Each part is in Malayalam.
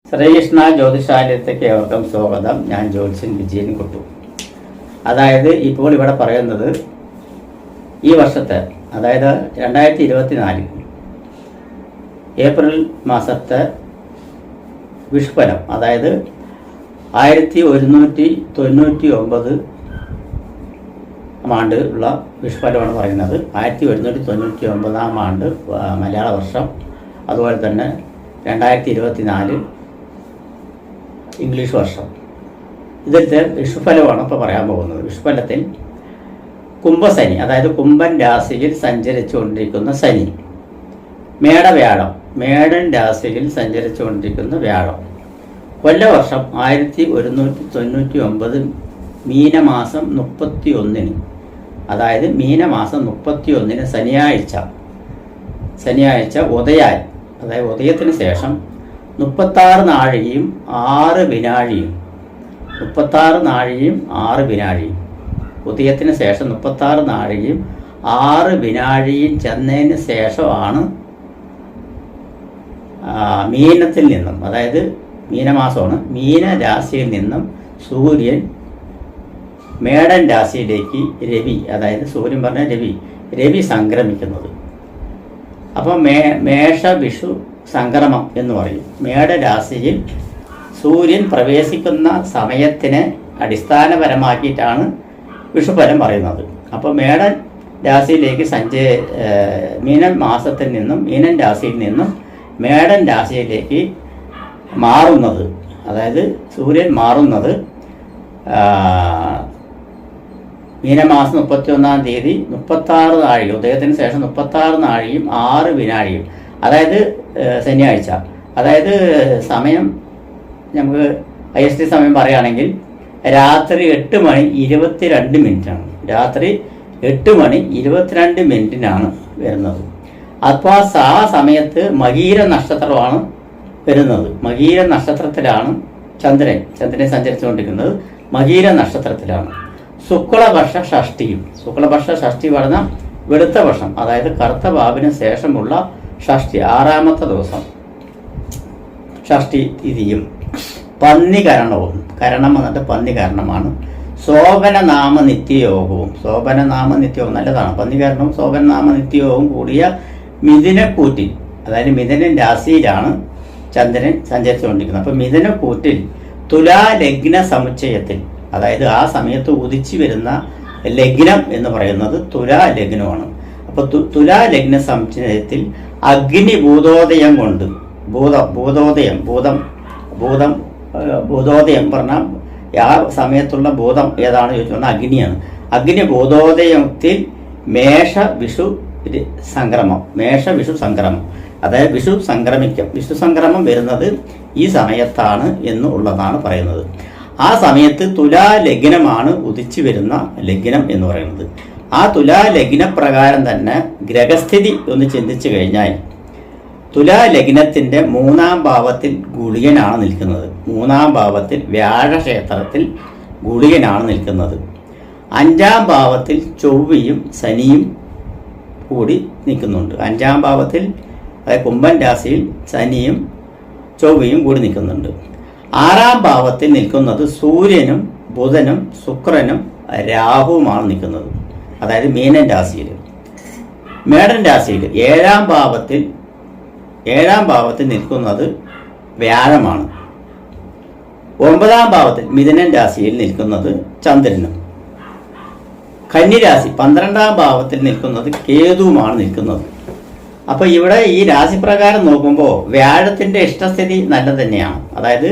ശ്രീകൃഷ്ണ ജ്യോതിഷാലയത്തേക്ക് ഏവർക്കും സ്വാഗതം. ഞാൻ ജ്യോത്സ്യൻ വിജയൻ കുട്ടു. അതായത് ഇപ്പോൾ ഇവിടെ പറയുന്നത് ഈ വർഷത്തെ, അതായത് 2024 ഏപ്രിൽ മാസത്തെ വിഷുഫലം, അതായത് 1199 ആണ്ട് ഉള്ള വിഷുഫലമാണ് പറയുന്നത്. 1199 ആണ്ട് മലയാള വർഷം, അതുപോലെ തന്നെ 2024 ഇംഗ്ലീഷ് വർഷം. ഇതിലത്തെ വിഷുഫലമാണ് ഇപ്പോൾ പറയാൻ പോകുന്നത്. വിഷുഫലത്തിൽ കുംഭശനി, അതായത് കുംഭൻ രാശിയിൽ സഞ്ചരിച്ചുകൊണ്ടിരിക്കുന്ന ശനി, മേടവ്യാഴം, മേടൻ രാശിയിൽ സഞ്ചരിച്ചുകൊണ്ടിരിക്കുന്ന വ്യാഴം, കൊല്ലവർഷം 1199 മീനമാസം 31, അതായത് മീനമാസം 31 ശനിയാഴ്ച ഉദയാൽ, അതായത് ഉദയത്തിന് ശേഷം 36 നാഴികയും 6 വിനാഴിയും, 36 നാഴികയും 6 വിനാഴിയും, ഉദയത്തിന് ശേഷം 36 നാഴികയും 6 വിനാഴിയും ചെന്നതിന് ശേഷമാണ് മീനത്തിൽ നിന്നും, അതായത് മീനമാസമാണ്, മീനരാശിയിൽ നിന്നും സൂര്യൻ മേടൻ രാശിയിലേക്ക് അതായത് സൂര്യൻ പറഞ്ഞ രവി സംക്രമിക്കുന്നത്. അപ്പം മേഷ വിഷു സംക്രമം എന്ന് പറയും. മേടരാശിയിൽ സൂര്യൻ പ്രവേശിക്കുന്ന സമയത്തിനെ അടിസ്ഥാനപരമാക്കിയിട്ടാണ് വിഷുഫലം പറയുന്നത്. അപ്പോൾ മേടൻ രാശിയിലേക്ക് മീനൻ മാസത്തിൽ നിന്നും, മീനൻ രാശിയിൽ നിന്നും മേടൻ രാശിയിലേക്ക് മാറുന്നത്, അതായത് സൂര്യൻ മാറുന്നത് മീനമാസം 31-ാം തീയതി 36 നാഴിക, ഉദയത്തിന് ശേഷം 36 നാഴികയും 6 വിനാഴിയും, അതായത് ശനിയാഴ്ച. അതായത് സമയം നമുക്ക് IST സമയം പറയുകയാണെങ്കിൽ രാത്രി 8:22 രാത്രി 8:22 വരുന്നത്. അപ്പോൾ ആ സമയത്ത് മകീര നക്ഷത്രമാണ് വരുന്നത്. മകീര നക്ഷത്രത്തിലാണ് ചന്ദ്രൻ സഞ്ചരിച്ചുകൊണ്ടിരിക്കുന്നത്. മകീര നക്ഷത്രത്തിലാണ്. ശുക്ലപക്ഷ ഷഷ്ടി പറഞ്ഞ വെളുത്ത പക്ഷം, അതായത് കറുത്ത ബാബിന് ശേഷമുള്ള ഷഷ്ടി, 6ാമത്തെ ദിവസം ഷഷ്ടി തിഥിയും പന്നികരണവും, കരണം വന്നിട്ട് പന്നികരണമാണ്. ശോഭനനാമ നിത്യയോഗവും നല്ലതാണ്. പന്നികരണവും ശോഭനനാമ നിത്യയോഗവും കൂടിയ മിഥുനക്കൂറ്റിൽ, അതായത് മിഥുനൻ രാശിയിലാണ് ചന്ദ്രൻ സഞ്ചരിച്ചുകൊണ്ടിരിക്കുന്നത്. അപ്പോൾ മിഥുനക്കൂറ്റിൽ തുലാ ലഗ്ന സമുച്ചയത്തിൽ, അതായത് ആ സമയത്ത് ഉദിച്ചു വരുന്ന ലഗ്നം എന്ന് പറയുന്നത് തുലാ ലഗ്നമാണ്. അപ്പോൾ തുലാ ലഗ്ന സമുച്ചയത്തിൽ അഗ്നി ഭൂതോദയം കൊണ്ട്, ഭൂതോദയം പറഞ്ഞാൽ ആ സമയത്തുള്ള ഭൂതം ഏതാണ് ചോദിച്ചാൽ അഗ്നിയാണ്. അഗ്നി ഭൂതോദയത്തിൽ മേഷ വിഷു സംക്രമം, അതായത് വിഷു സംക്രമം വരുന്നത് ഈ സമയത്താണ് എന്നുള്ളതാണ് പറയുന്നത്. ആ സമയത്ത് തുലാ ലഗ്നമാണ് ഉദിച്ചു വരുന്ന ലഗ്നം എന്ന് പറയുന്നത്. ആ തുലാ ലഗ്ന പ്രകാരം തന്നെ ഗ്രഹസ്ഥിതി ഒന്ന് ചിന്തിച്ചു കഴിഞ്ഞാൽ തുലാ ലഗ്നത്തിന്റെ 3-ാം ഭാവത്തിൽ ഗുളികനാണ് നിൽക്കുന്നത്. 3-ാം ഭാവത്തിൽ വ്യാഴക്ഷേത്രത്തിൽ ഗുളികനാണ് നിൽക്കുന്നത്. 5-ാം ഭാവത്തിൽ ചൊവ്വയും ശനിയും കൂടി നിൽക്കുന്നുണ്ട്. 5-ാം ഭാവത്തിൽ, അതായത് കുംഭൻ രാശിയിൽ ശനിയും ചൊവ്വയും കൂടി നിൽക്കുന്നുണ്ട്. 6-ാം ഭാവത്തിൽ നിൽക്കുന്നത് സൂര്യനും ബുധനും ശുക്രനും രാഹുവുമാണ് നിൽക്കുന്നത്, അതായത് മീനൻ രാശിയിൽ. മേടൻ രാശിയിൽ 7-ാം ഭാവത്തിൽ നിൽക്കുന്നത് വ്യാഴമാണ്. 9-ാം ഭാവത്തിൽ മിഥുനൻ രാശിയിൽ നിൽക്കുന്നത് ചന്ദ്രനും. കന്നിരാശി 12-ാം ഭാവത്തിൽ നിൽക്കുന്നത് കേതുവുമാണ് നിൽക്കുന്നത്. അപ്പോൾ ഇവിടെ ഈ രാശിപ്രകാരം നോക്കുമ്പോൾ വ്യാഴത്തിന്റെ ഇഷ്ടസ്ഥിതി നല്ല തന്നെയാണ്. അതായത്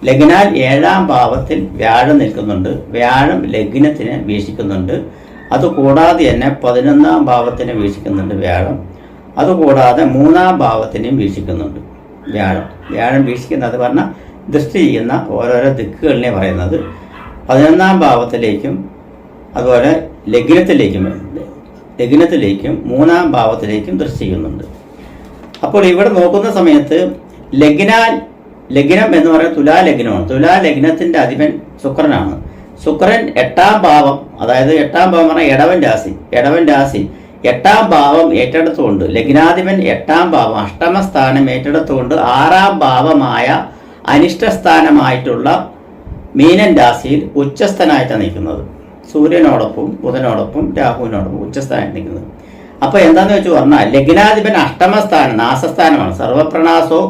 ലഗ്നാൽ 7-ാം ഭാവത്തിൽ വ്യാഴം നിൽക്കുന്നുണ്ട്. വ്യാഴം ലഗ്നത്തിന് വീക്ഷിക്കുന്നുണ്ട്. അതുകൂടാതെ തന്നെ 11-ാം ഭാവത്തിന് വീക്ഷിക്കുന്നുണ്ട് വ്യാഴം. അതുകൂടാതെ 3-ാം ഭാവത്തിനെയും വീക്ഷിക്കുന്നുണ്ട് വ്യാഴം വീക്ഷിക്കുന്നത് പറഞ്ഞാൽ ദൃഷ്ടി ചെയ്യുന്ന ഓരോരോ ദിക്കുകളിനെ പറയുന്നത്. 11-ാം ഭാവത്തിലേക്കും അതുപോലെ ലഗ്നത്തിലേക്കും 3-ാം ഭാവത്തിലേക്കും ദൃഷ്ടി ചെയ്യുന്നുണ്ട്. അപ്പോൾ ഇവിടെ നോക്കുന്ന സമയത്ത് ലഗ്നം എന്ന് പറയുന്നത് തുലാ ലഗ്നമാണ്. തുലാ ലഗ്നത്തിന്റെ അധിപൻ ശുക്രനാണ്. ശുക്രൻ 8-ാം ഭാവം, അതായത് 8-ാം ഭാവം പറഞ്ഞാൽ ഇടവൻ രാശി 8ാം ഭാവം ഏറ്റെടുത്തുകൊണ്ട്, ലഗ്നാധിപൻ 8ാം ഭാവം അഷ്ടമസ്ഥാനം ഏറ്റെടുത്തുകൊണ്ട് 6ാം ഭാവമായ അനിഷ്ടസ്ഥാനമായിട്ടുള്ള മീനൻ രാശിയിൽ ഉച്ചസ്ഥനായിട്ടാണ് നിൽക്കുന്നത്. സൂര്യനോടൊപ്പം ബുധനോടൊപ്പം രാഹുവിനോടൊപ്പം ഉച്ചസ്ഥാനം നിൽക്കുന്നത്. അപ്പോൾ എന്താന്ന് വെച്ച് പറഞ്ഞാൽ ലഗ്നാധിപൻ അഷ്ടമസ്ഥാനം നാശസ്ഥാനമാണ്. സർവപ്രണാസോ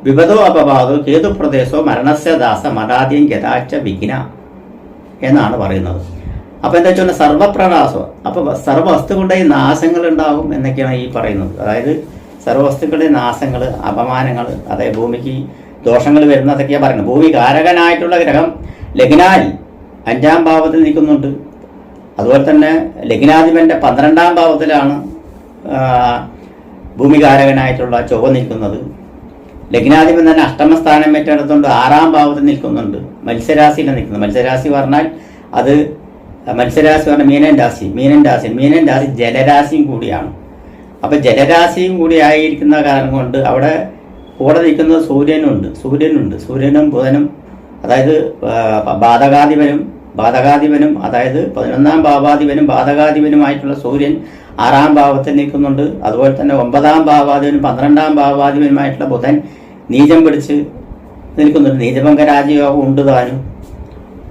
വിപദോ അപവാദോ കേതുപ്രദേശോ മരണസ്യ ദാസ മരാദ്യം ഗതാച്ച വിഘ്ന എന്നാണ് പറയുന്നത്. അപ്പോൾ എന്താ വെച്ചാൽ സർവപ്രണാസോ, അപ്പോൾ സർവ്വവസ്തുക്കളുടെയും നാശങ്ങൾ ഉണ്ടാകും എന്നൊക്കെയാണ് ഈ പറയുന്നത്. അതായത് സർവ്വവസ്തുക്കളുടെ നാശങ്ങൾ, അപമാനങ്ങൾ, അതായത് ഭൂമിക്ക് ദോഷങ്ങൾ വരുന്നതൊക്കെയാണ് പറയുന്നത്. ഭൂമി കാരകനായിട്ടുള്ള ഗ്രഹം ലഗ്നാൽ 5ാം ഭാവത്തിൽ നിൽക്കുന്നുണ്ട്. അതുപോലെ തന്നെ ലഗ്നാധിപന്റെ 12ാം ഭാവത്തിലാണ് ഭൂമികാരകനായിട്ടുള്ള ചൊവ്വ നിൽക്കുന്നത്. ലഗ്നാധിപൻ തന്നെ അഷ്ടമസ്ഥാനം ഏറ്റെടുത്തുകൊണ്ട് 6ാം ഭാവത്തിൽ നിൽക്കുന്നുണ്ട്. മത്സ്യരാശിയിൽ നിൽക്കുന്നത്. മത്സ്യരാശി പറഞ്ഞാൽ അത് മത്സ്യരാശി പറഞ്ഞാൽ മീനൻ രാശി ജലരാശിയും കൂടിയാണ്. അപ്പം ജലരാശിയും കൂടി ആയിരിക്കുന്ന കാരണം കൊണ്ട് അവിടെ കൂടെ നിൽക്കുന്നത് സൂര്യനും ബുധനും, അതായത് ബാധകാധിപനും അതായത് 11ാം ഭാവാധിപനും ബാധകാധിപനുമായിട്ടുള്ള സൂര്യൻ 6ാം ഭാവത്തിൽ നിൽക്കുന്നുണ്ട്. അതുപോലെ തന്നെ 9ാം ഭാവാധിപനും 12ാം ഭാവാധിപനുമായിട്ടുള്ള ബുധൻ നീചം പിടിച്ച് നിൽക്കുന്നുണ്ട്. നീചഭംഗ രാജയോഗം ഉണ്ട് താനും.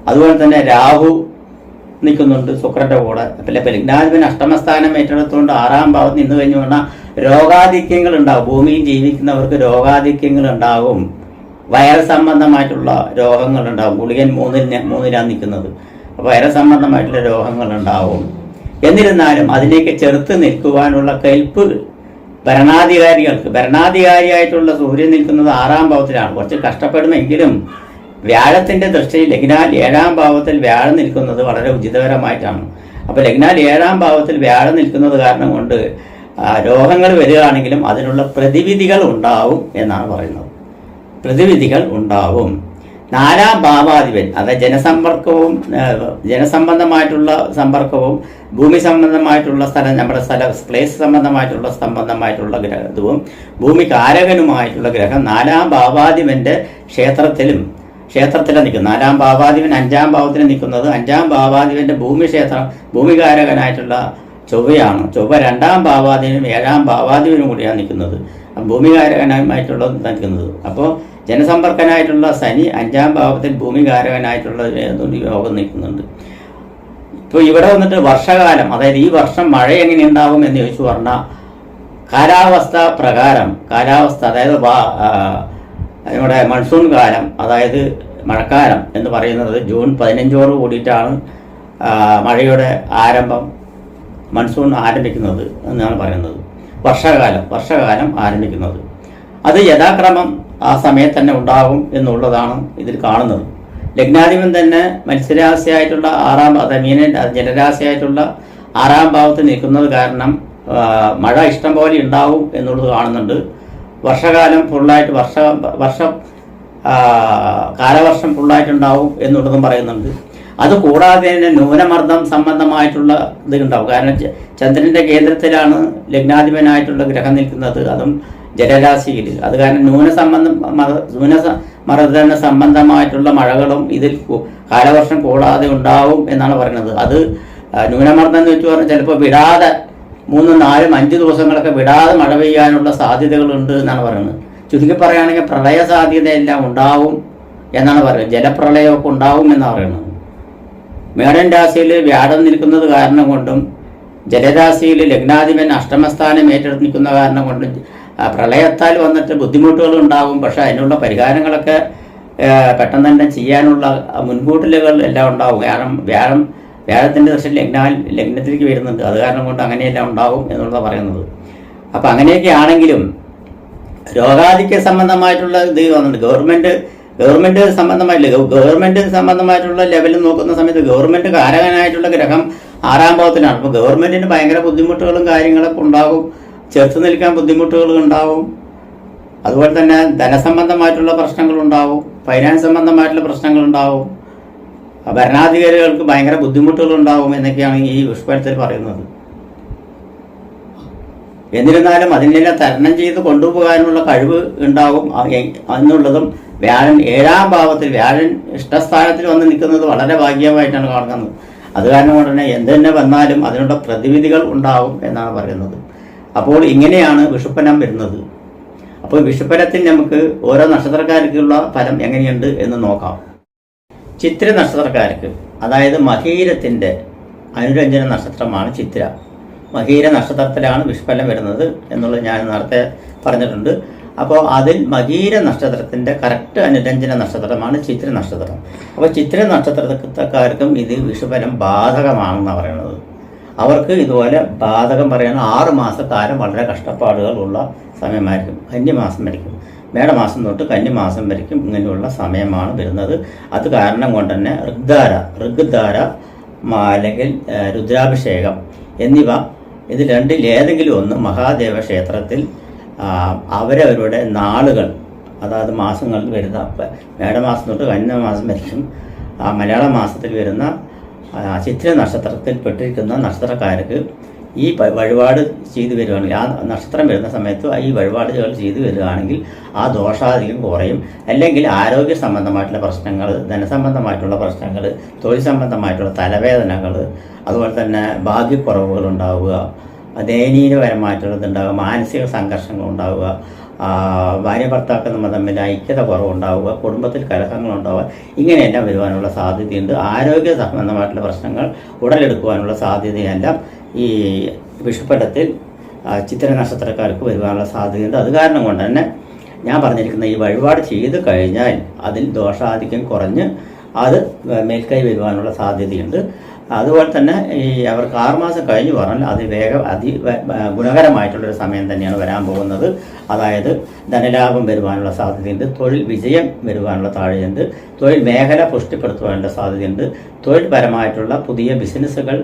അതുപോലെ തന്നെ രാഹു നിൽക്കുന്നുണ്ട് ശുക്രന്റെ കൂടെ. അപ്പം ലഗ്നാധിപൻ അഷ്ടമസ്ഥാനം ഏറ്റെടുത്തുകൊണ്ട് 6ാം ഭാവത്ത് നിന്ന് കഴിഞ്ഞു പറഞ്ഞാൽ രോഗാധിക്യങ്ങൾ ഉണ്ടാകും. ഭൂമിയിൽ ജീവിക്കുന്നവർക്ക് രോഗാധിക്യങ്ങൾ ഉണ്ടാകും. വൈറസ് സംബന്ധമായിട്ടുള്ള രോഗങ്ങൾ ഉണ്ടാകും. ഗുളികൻ 3ലാണ് നിൽക്കുന്നത്. അപ്പോൾ വൈറസ് സംബന്ധമായിട്ടുള്ള രോഗങ്ങൾ ഉണ്ടാവും. എന്നിരുന്നാലും അതിലേക്ക് ചെറുത്ത് നിൽക്കുവാനുള്ള കെൽപ്പ് ഭരണാധികാരിയായിട്ടുള്ള സൂര്യൻ നിൽക്കുന്നത് 6ാം ഭാവത്തിലാണ്. കുറച്ച് കഷ്ടപ്പെടുമെങ്കിലും വ്യാഴത്തിന്റെ ദൃഷ്ടിയിൽ ലഗ്നാൽ 7ാം ഭാവത്തിൽ വ്യാഴം നിൽക്കുന്നത് വളരെ ഉചിതകരമായിട്ടാണ്. അപ്പോൾ ലഗ്നാൽ 7ാം ഭാവത്തിൽ വ്യാഴം നിൽക്കുന്നത് കാരണം കൊണ്ട് രോഗങ്ങൾ വരികയാണെങ്കിലും അതിനുള്ള പ്രതിവിധികൾ ഉണ്ടാവും എന്നാണ് പറയുന്നത്. പ്രതിവിധികൾ ഉണ്ടാവും. 4ാം ഭാവാധിപൻ അതായത് ജനസംബന്ധമായിട്ടുള്ള സമ്പർക്കവും ഭൂമി സംബന്ധമായിട്ടുള്ള നമ്മുടെ പ്ലേസ് സംബന്ധമായിട്ടുള്ള ഗ്രഹവും ഭൂമി കാരകനുമായിട്ടുള്ള ഗ്രഹം 4ാം ഭാവാധിപന്റെ ക്ഷേത്രത്തിലാണ് നിൽക്കുന്നത്. 4ാം ഭാവാധിപൻ 5ാം ഭാവത്തിൽ നിൽക്കുന്നത്. 5ാം ഭാവാധിപന്റെ ഭൂമികാരകനായിട്ടുള്ള ചൊവ്വയാണ്. ചൊവ്വ 2ാം ഭാവാധിപനും 7ാം ഭാവാധിപനും കൂടിയാണ് നിൽക്കുന്നത്. ഭൂമികാരകനായിട്ടുള്ള നിൽക്കുന്നത്. അപ്പോൾ ജനസമ്പർക്കനായിട്ടുള്ള ശനി 5ാം ഭാവത്തിൽ ഭൂമികാരകനായിട്ടുള്ള യോഗം നിൽക്കുന്നുണ്ട്. ഇപ്പോൾ ഇവിടെ വന്നിട്ട് വർഷകാലം, അതായത് ഈ വർഷം മഴ എങ്ങനെ ഉണ്ടാകും എന്ന് ചോദിച്ചു പറഞ്ഞാൽ കാലാവസ്ഥ അതായത് നമ്മുടെ മൺസൂൺ കാലം, അതായത് മഴക്കാലം എന്ന് പറയുന്നത് ജൂൺ 15 കൂടിയിട്ടാണ് മഴയുടെ ആരംഭം, മൺസൂൺ ആരംഭിക്കുന്നത് എന്നാണ് പറയുന്നത്. വർഷകാലം ആരംഭിക്കുന്നത് അത് യഥാക്രമം ആ സമയത്ത് തന്നെ ഉണ്ടാകും എന്നുള്ളതാണ് ഇതിൽ കാണുന്നത്. ലഗ്നാധിപൻ തന്നെ മത്സ്യരാശിയായിട്ടുള്ള 6ാം, അതായത് മീനൻ ജലരാശിയായിട്ടുള്ള 6ാം ഭാവത്തിൽ നിൽക്കുന്നത് കാരണം മഴ ഇഷ്ടം പോലെ ഉണ്ടാവും എന്നുള്ളത് കാണുന്നുണ്ട്. വർഷകാലം ഫുള്ളായിട്ട് കാലവർഷം ഫുള്ളായിട്ടുണ്ടാവും എന്നുള്ളതും പറയുന്നുണ്ട്. അതുകൂടാതെ തന്നെ ന്യൂനമർദ്ദം സംബന്ധമായിട്ടുള്ള ഇത് ഉണ്ടാവും. കാരണം ചന്ദ്രന്റെ കേന്ദ്രത്തിലാണ് ലഗ്നാധിപനായിട്ടുള്ള ഗ്രഹം നിൽക്കുന്നത്, അതും ജലരാശിയിൽ. അത് കാരണം ന്യൂനമർദ്ദന സംബന്ധമായിട്ടുള്ള മഴകളും ഇതിൽ കാലവർഷം കൂടാതെ ഉണ്ടാവും എന്നാണ് പറയുന്നത്. അത് ന്യൂനമർദ്ദം എന്ന് വെച്ച് പറഞ്ഞാൽ ചിലപ്പോൾ വിടാതെ 3, 4, 5 ദിവസങ്ങളൊക്കെ വിടാതെ മഴ പെയ്യാനുള്ള സാധ്യതകളുണ്ട് എന്നാണ് പറയുന്നത്. ചുരുക്കി പറയുകയാണെങ്കിൽ പ്രളയ സാധ്യതയെല്ലാം ഉണ്ടാവും എന്നാണ് പറയുന്നത്. ജലപ്രളയമൊക്കെ ഉണ്ടാവും എന്നാണ് പറയുന്നത്. മേടൻ രാശിയിൽ വ്യാഴം നിൽക്കുന്നത് കാരണം കൊണ്ടും ജലരാശിയിൽ ലഗ്നാധിപൻ അഷ്ടമസ്ഥാനം ഏറ്റെടുത്ത് നിൽക്കുന്ന കാരണം കൊണ്ടും പ്രളയത്താൽ വന്നിട്ട് ബുദ്ധിമുട്ടുകൾ ഉണ്ടാകും. പക്ഷെ അതിനുള്ള പരിഹാരങ്ങളൊക്കെ പെട്ടെന്ന് തന്നെ ചെയ്യാനുള്ള മുൻകൂട്ടലുകൾ എല്ലാം ഉണ്ടാവും. കാരണം വ്യാഴത്തിൻ്റെ ദൃഷ്ടി ലഗ്നത്തിലേക്ക് വരുന്നുണ്ട്. അത് കാരണം കൊണ്ട് അങ്ങനെയെല്ലാം ഉണ്ടാവും എന്നുള്ളത് പറയുന്നത്. അപ്പം അങ്ങനെയൊക്കെ ആണെങ്കിലും രോഗാധിക്യ സംബന്ധമായിട്ടുള്ള ഇത് വന്നിട്ടുണ്ട്. ഗവൺമെന്റ് സംബന്ധമായിട്ടുള്ള ലെവലിൽ നോക്കുന്ന സമയത്ത് ഗവൺമെന്റ് കാരകനായിട്ടുള്ള ഗ്രഹം 6ാം ഭാവത്തിലാണ്. അപ്പോൾ ഗവൺമെന്റിന് ഭയങ്കര ബുദ്ധിമുട്ടുകളും കാര്യങ്ങളൊക്കെ ഉണ്ടാകും. ചേർത്ത് നിൽക്കാൻ ബുദ്ധിമുട്ടുകൾ ഉണ്ടാവും. അതുപോലെ തന്നെ ധനസംബന്ധമായിട്ടുള്ള പ്രശ്നങ്ങളുണ്ടാവും. ഫൈനാൻസ് സംബന്ധമായിട്ടുള്ള പ്രശ്നങ്ങളുണ്ടാവും. ഭരണാധികാരികൾക്ക് ഭയങ്കര ബുദ്ധിമുട്ടുകളുണ്ടാവും എന്നൊക്കെയാണ് ഈ വിഷുഫലത്തിൽ പറയുന്നത്. എന്നിരുന്നാലും അതിനെല്ലാം തരണം ചെയ്ത് കൊണ്ടുപോകാനുള്ള കഴിവ് ഉണ്ടാവും എന്നുള്ളതും വ്യാഴൻ 7ാം ഭാവത്തിൽ വ്യാഴൻ ഇഷ്ടസ്ഥാനത്തിൽ വന്ന് നിൽക്കുന്നത് വളരെ ഭാഗ്യമായിട്ടാണ് കാണുന്നത്. അത് കാരണം കൊണ്ട് തന്നെ എന്ത് തന്നെ വന്നാലും അതിനുള്ള പ്രതിവിധികൾ ഉണ്ടാവും എന്നാണ് പറയുന്നത്. അപ്പോൾ ഇങ്ങനെയാണ് വിഷുപ്പനം വരുന്നത്. അപ്പോൾ വിഷുഫലത്തിൽ നമുക്ക് ഓരോ നക്ഷത്രക്കാർക്കുള്ള ഫലം എങ്ങനെയുണ്ട് എന്ന് നോക്കാം. ചിത്ര നക്ഷത്രക്കാർക്ക്, അതായത് മകീരത്തിൻ്റെ അനുരഞ്ജന നക്ഷത്രമാണ് ചിത്ര. മകീര നക്ഷത്രത്തിലാണ് വിഷുഫലം വരുന്നത് എന്നുള്ളത് ഞാൻ നേരത്തെ പറഞ്ഞിട്ടുണ്ട്. അപ്പോൾ അതിൽ മകീര നക്ഷത്രത്തിൻ്റെ കറക്റ്റ് അനുരഞ്ജന നക്ഷത്രമാണ് ചിത്ര നക്ഷത്രം. അപ്പോൾ ചിത്ര നക്ഷത്രക്കാർക്കും ഇത് വിഷുഫലം ബാധകമാണെന്നാണ് പറയുന്നത്. അവർക്ക് ഇതുപോലെ ബാധകം പറയുന്ന 6 മാസക്കാലം വളരെ കഷ്ടപ്പാടുകൾ ഉള്ള സമയമായിരിക്കും. കന്നിമാസം വരയ്ക്കും, മേടമാസം തൊട്ട് കന്നിമാസം വരയ്ക്കും ഇങ്ങനെയുള്ള സമയമാണ് വരുന്നത്. അത് കാരണം കൊണ്ട് തന്നെ ഋഗ്ധാര അല്ലെങ്കിൽ രുദ്രാഭിഷേകം എന്നിവ ഇത് രണ്ടിലേതെങ്കിലും ഒന്ന് മഹാദേവ ക്ഷേത്രത്തിൽ അവരവരുടെ നാളുകൾ, അതായത് മാസങ്ങൾ വരുന്ന മേടമാസം തൊട്ട് കന്നിമാസം വരയ്ക്കും മലയാള മാസത്തിൽ വരുന്ന ചിത്ര നക്ഷത്രത്തിൽ പെട്ടിരിക്കുന്ന നക്ഷത്രക്കാർക്ക് ഈ വഴിപാട് ചെയ്തു വരികയാണെങ്കിൽ, ആ നക്ഷത്രം വരുന്ന സമയത്ത് ഈ വഴിപാടുകൾ ചെയ്തു വരികയാണെങ്കിൽ ആ ദോഷാധികം കുറയും. അല്ലെങ്കിൽ ആരോഗ്യ സംബന്ധമായിട്ടുള്ള പ്രശ്നങ്ങൾ, ധനസംബന്ധമായിട്ടുള്ള പ്രശ്നങ്ങൾ, തൊഴിൽ സംബന്ധമായിട്ടുള്ള തലവേദനകൾ, അതുപോലെ തന്നെ ഭാഗ്യക്കുറവുകൾ ഉണ്ടാവുക, ദയനീയപരമായിട്ടുള്ളതുണ്ടാവുക, മാനസിക സംഘർഷങ്ങൾ ഉണ്ടാവുക, ഭാര്യ ഭർത്താക്കൾ തമ്മിൽ ഐക്യത കുറവുണ്ടാവുക, കുടുംബത്തിൽ കലഹങ്ങളുണ്ടാവുക, ഇങ്ങനെയെല്ലാം വരുവാനുള്ള സാധ്യതയുണ്ട്. ആരോഗ്യ സംബന്ധമായിട്ടുള്ള പ്രശ്നങ്ങൾ ഉടലെടുക്കുവാനുള്ള സാധ്യതയെല്ലാം ഈ വിഷുഫലത്തിൽ ചിത്ര നക്ഷത്രക്കാർക്ക് വരുവാനുള്ള സാധ്യതയുണ്ട്. അത് കാരണം കൊണ്ട് തന്നെ ഞാൻ പറഞ്ഞിരിക്കുന്ന ഈ വഴിപാട് ചെയ്ത് കഴിഞ്ഞാൽ അതിൽ ദോഷാധിക്യം കുറഞ്ഞ് അത് മേൽക്കൈ വരുവാനുള്ള സാധ്യതയുണ്ട്. അതുപോലെ തന്നെ ഈ അവർക്ക് 6 മാസം കഴിഞ്ഞ് പറഞ്ഞാൽ ഗുണകരമായിട്ടുള്ളൊരു സമയം തന്നെയാണ് വരാൻ പോകുന്നത്. അതായത് ധനലാഭം വരുവാനുള്ള സാധ്യതയുണ്ട്, തൊഴിൽ വിജയം വരുവാനുള്ള സാധ്യതയുണ്ട്, തൊഴിൽ മേഖല പുഷ്ടിപ്പെടുത്തുവാനുള്ള സാധ്യതയുണ്ട്, തൊഴിൽപരമായിട്ടുള്ള പുതിയ ബിസിനസ്സുകൾ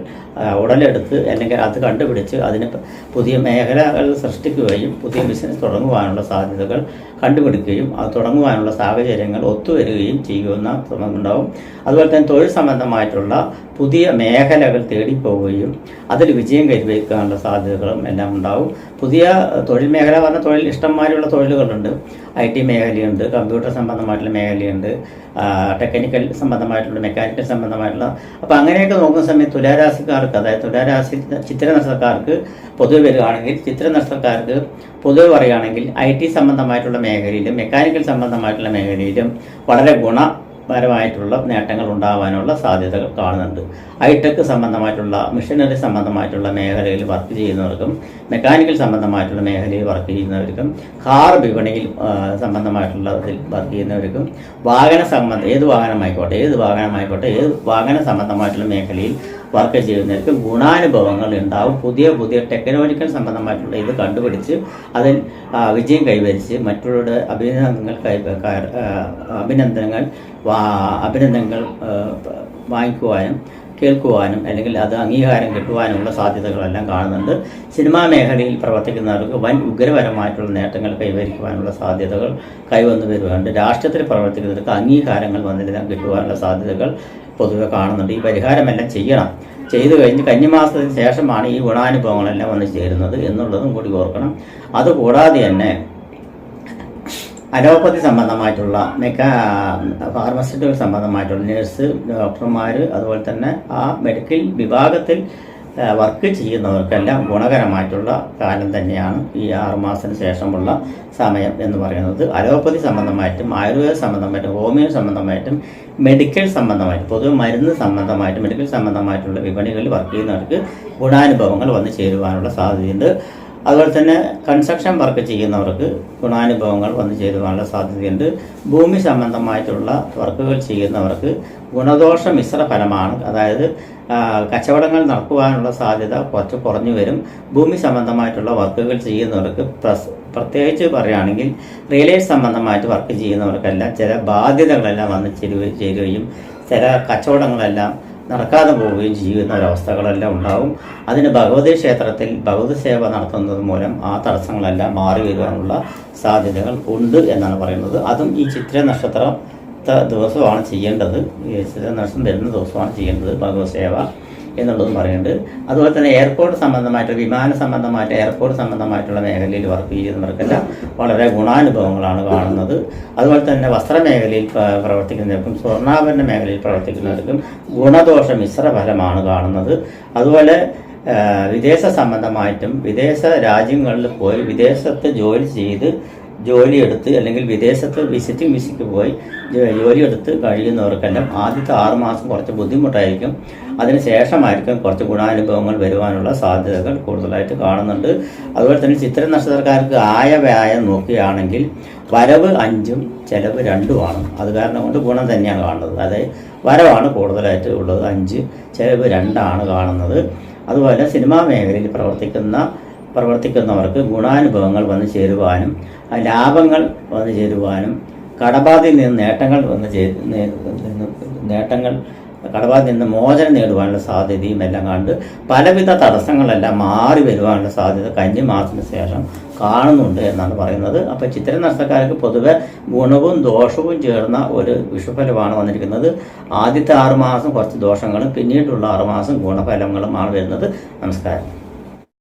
ഉടലെടുത്ത് അല്ലെങ്കിൽ അത് കണ്ടുപിടിച്ച് അതിന് പുതിയ മേഖലകൾ സൃഷ്ടിക്കുകയും പുതിയ ബിസിനസ് തുടങ്ങുവാനുള്ള സാധ്യതകൾ കണ്ടുപിടിക്കുകയും അത് തുടങ്ങുവാനുള്ള സാഹചര്യങ്ങൾ ഒത്തുവരികയും ചെയ്യുന്ന ഉണ്ടാവും. അതുപോലെ തന്നെ തൊഴിൽ സംബന്ധമായിട്ടുള്ള പുതിയ മേഖലകൾ തേടിപ്പോവുകയും അതിൽ വിജയം കൈവരിക്കാനുള്ള സാധ്യതകളും എല്ലാം ഉണ്ടാവും. പുതിയ തൊഴിൽ മേഖല പറഞ്ഞ തൊഴിൽ ഇഷ്ടംമാതിരിയുള്ള തൊഴിലുകളുണ്ട്. IT മേഖലയുണ്ട്, കമ്പ്യൂട്ടർ സംബന്ധമായിട്ടുള്ള മേഖലയുണ്ട്, ടെക്നിക്കൽ സംബന്ധമായിട്ടുള്ള, മെക്കാനിക്കൽ സംബന്ധമായിട്ടുള്ള. അപ്പോൾ അങ്ങനെയൊക്കെ നോക്കുന്ന സമയത്ത് തുലാരാശിക്കാർക്ക്, അതായത് തുലാരാശി ചിത്ര നക്ഷത്രക്കാർക്ക് പൊതുവെ വരികയാണെങ്കിൽ, ചിത്ര നക്ഷത്രക്കാർക്ക് പൊതുവെ പറയുകയാണെങ്കിൽ IT സംബന്ധമായിട്ടുള്ള മേഖലയിലും മെക്കാനിക്കൽ സംബന്ധമായിട്ടുള്ള മേഖലയിലും വളരെ പരമായിട്ടുള്ള നേട്ടങ്ങൾ ഉണ്ടാകാനുള്ള സാധ്യതകൾ കാണുന്നുണ്ട്. ഹൈടെക് സംബന്ധമായിട്ടുള്ള, മിഷനറി സംബന്ധമായിട്ടുള്ള മേഖലയിൽ വർക്ക് ചെയ്യുന്നവർക്കും മെക്കാനിക്കൽ സംബന്ധമായിട്ടുള്ള മേഖലയിൽ വർക്ക് ചെയ്യുന്നവർക്കും, കാർ വിപണിയിൽ സംബന്ധമായിട്ടുള്ളതിൽ വർക്ക് ചെയ്യുന്നവർക്കും, ഏത് വാഹന സംബന്ധമായിട്ടുള്ള മേഖലയിൽ വർക്ക് ചെയ്യുന്നവർക്ക് ഗുണാനുഭവങ്ങൾ ഉണ്ടാവും. പുതിയ ടെക്നോളജിക്കൽ സംബന്ധമായിട്ടുള്ള ഇത് കണ്ടുപിടിച്ച് അതിൽ വിജയം കൈവരിച്ച് മറ്റുള്ളവരുടെ അഭിനന്ദനങ്ങൾ വാങ്ങിക്കുവാനും കേൾക്കുവാനും അല്ലെങ്കിൽ അത് അംഗീകാരം കിട്ടുവാനുമുള്ള സാധ്യതകളെല്ലാം കാണുന്നുണ്ട്. സിനിമാ മേഖലയിൽ പ്രവർത്തിക്കുന്നവർക്ക് വൻ ഉഗ്രപരമായിട്ടുള്ള നേട്ടങ്ങൾ കൈവരിക്കുവാനുള്ള സാധ്യതകൾ കൈവന്നു വരുവാനുണ്ട്. രാഷ്ട്രീയത്തിൽ പ്രവർത്തിക്കുന്നവർക്ക് അംഗീകാരങ്ങൾ വന്നിരുന്നാൽ കിട്ടുവാനുള്ള സാധ്യതകൾ പൊതുവെ കാണുന്നുണ്ട്. ഈ പരിഹാരമെല്ലാം ചെയ്തു കഴിഞ്ഞ് കന്നിമാസത്തിന് ശേഷമാണ് ഈ ഗുണാനുഭവങ്ങളെല്ലാം വന്ന് ചേരുന്നത് എന്നുള്ളതും കൂടി ഓർക്കണം. അതുകൂടാതെ തന്നെ അലോപ്പതി സംബന്ധമായിട്ടുള്ള ഫാർമസ്യൂട്ടിക്കൽ സംബന്ധമായിട്ടുള്ള നഴ്സ്, ഡോക്ടർമാർ, അതുപോലെ തന്നെ ആ മെഡിക്കൽ വിഭാഗത്തിൽ വർക്ക് ചെയ്യുന്നവർക്കെല്ലാം ഗുണകരമായിട്ടുള്ള കാലം തന്നെയാണ് ഈ 6 മാസത്തിന് ശേഷമുള്ള സമയം എന്ന് പറയുന്നത്. അലോപ്പതി സംബന്ധമായിട്ടും ആയുർവേദ സംബന്ധമായിട്ടും ഹോമിയോ സംബന്ധമായിട്ടും മെഡിക്കൽ സംബന്ധമായിട്ടും പൊതുവെ മരുന്ന് സംബന്ധമായിട്ടും മെഡിക്കൽ സംബന്ധമായിട്ടുള്ള വിപണികളിൽ വർക്ക് ചെയ്യുന്നവർക്ക് ഗുണാനുഭവങ്ങൾ വന്നു ചേരുവാനുള്ള സാധ്യതയുണ്ട്. അതുപോലെ തന്നെ കൺസ്ട്രക്ഷൻ വർക്ക് ചെയ്യുന്നവർക്ക് ഗുണാനുഭവങ്ങൾ വന്നു ചേരുവാനുള്ള സാധ്യതയുണ്ട്. ഭൂമി സംബന്ധമായിട്ടുള്ള വർക്കുകൾ ചെയ്യുന്നവർക്ക് ഗുണദോഷ മിശ്ര ഫലമാണ്. അതായത് കച്ചവടങ്ങൾ നടക്കുവാനുള്ള സാധ്യത കുറച്ച് കുറഞ്ഞു വരും. ഭൂമി സംബന്ധമായിട്ടുള്ള വർക്കുകൾ ചെയ്യുന്നവർക്ക് പ്രത്യേകിച്ച് പറയുകയാണെങ്കിൽ റിയൽ എസ്റ്റേറ്റ് സംബന്ധമായിട്ട് വർക്ക് ചെയ്യുന്നവർക്കെല്ലാം ചില ബാധ്യതകളെല്ലാം വന്ന് ചേരുകയും ചില കച്ചവടങ്ങളെല്ലാം നടക്കാതെ പോവുകയും ചെയ്യുന്ന ഒരവസ്ഥകളെല്ലാം ഉണ്ടാവും. അതിന് ഭഗവതി ക്ഷേത്രത്തിൽ ഭഗവതി സേവ നടത്തുന്നത് മൂലം ആ തടസ്സങ്ങളെല്ലാം മാറി വരുവാനുള്ള സാധ്യതകൾ ഉണ്ട് എന്നാണ് പറയുന്നത്. അതും ഈ ചിത്ര നക്ഷത്രത്തെ ദിവസമാണ് ചെയ്യേണ്ടത്. ഈ ചിത്ര നക്ഷത്രം വരുന്ന ദിവസമാണ് ചെയ്യേണ്ടത് ഭഗവത് സേവ എന്നുള്ളതും പറയുന്നുണ്ട്. അതുപോലെ തന്നെ എയർപോർട്ട് സംബന്ധമായിട്ട്, വിമാന സംബന്ധമായിട്ട്, എയർപോർട്ട് സംബന്ധമായിട്ടുള്ള മേഖലയിൽ വർക്ക് ചെയ്യുന്നവർക്കെല്ലാം വളരെ ഗുണാനുഭവങ്ങളാണ് കാണുന്നത്. അതുപോലെ തന്നെ വസ്ത്രമേഖലയിൽ പ്രവർത്തിക്കുന്നവർക്കും സ്വർണ്ണാഭരണ മേഖലയിൽ പ്രവർത്തിക്കുന്നവർക്കും ഗുണദോഷ മിശ്ര ഫലമാണ് കാണുന്നത്. അതുപോലെ വിദേശ സംബന്ധമായിട്ടും വിദേശ രാജ്യങ്ങളിൽ പോയി വിദേശത്ത് ജോലി ചെയ്ത് ജോലിയെടുത്ത് അല്ലെങ്കിൽ വിദേശത്ത് വിസിറ്റിംഗ് വിസയ്ക്ക് പോയി ജോലിയെടുത്ത് കഴിയുന്നവർക്കെല്ലാം ആദ്യത്തെ 6 മാസം കുറച്ച് ബുദ്ധിമുട്ടായിരിക്കും. അതിനുശേഷമായിരിക്കും കുറച്ച് ഗുണാനുഭവങ്ങൾ വരുവാനുള്ള സാധ്യതകൾ കൂടുതലായിട്ട് കാണുന്നുണ്ട്. അതുപോലെ തന്നെ ചിത്ര നക്ഷത്രക്കാർക്ക് വ്യയം നോക്കുകയാണെങ്കിൽ വരവ് 5ഉം ചെലവ് 2ഉമാണ്. അത് കാരണം കൊണ്ട് ഗുണം തന്നെയാണ് കാണുന്നത്. അതായത് വരവാണ് കൂടുതലായിട്ട് ഉള്ളത്, 5, ചെലവ് 2ആണ് കാണുന്നത്. അതുപോലെ സിനിമാ മേഖലയിൽ പ്രവർത്തിക്കുന്നവർക്ക് ഗുണാനുഭവങ്ങൾ വന്നു ചേരുവാനും ലാഭങ്ങൾ വന്നു ചേരുവാനും കടബാധയിൽ നിന്ന് കടബാധയിൽ നിന്ന് മോചനം നേടുവാനുള്ള സാധ്യതയും എല്ലാം കണ്ട് പലവിധ തടസ്സങ്ങളെല്ലാം മാറി വരുവാനുള്ള സാധ്യത കന്നിമാസത്തിന് ശേഷം കാണുന്നുണ്ട് എന്നാണ് പറയുന്നത്. അപ്പോൾ ചിത്ര നക്ഷത്രക്കാർക്ക് പൊതുവെ ഗുണവും ദോഷവും ചേർന്ന ഒരു വിഷുഫലമാണ് വന്നിരിക്കുന്നത്. ആദ്യത്തെ 6 മാസം കുറച്ച് ദോഷങ്ങളും പിന്നീടുള്ള 6 മാസം ഗുണഫലങ്ങളുമാണ് വരുന്നത്. നമസ്കാരം.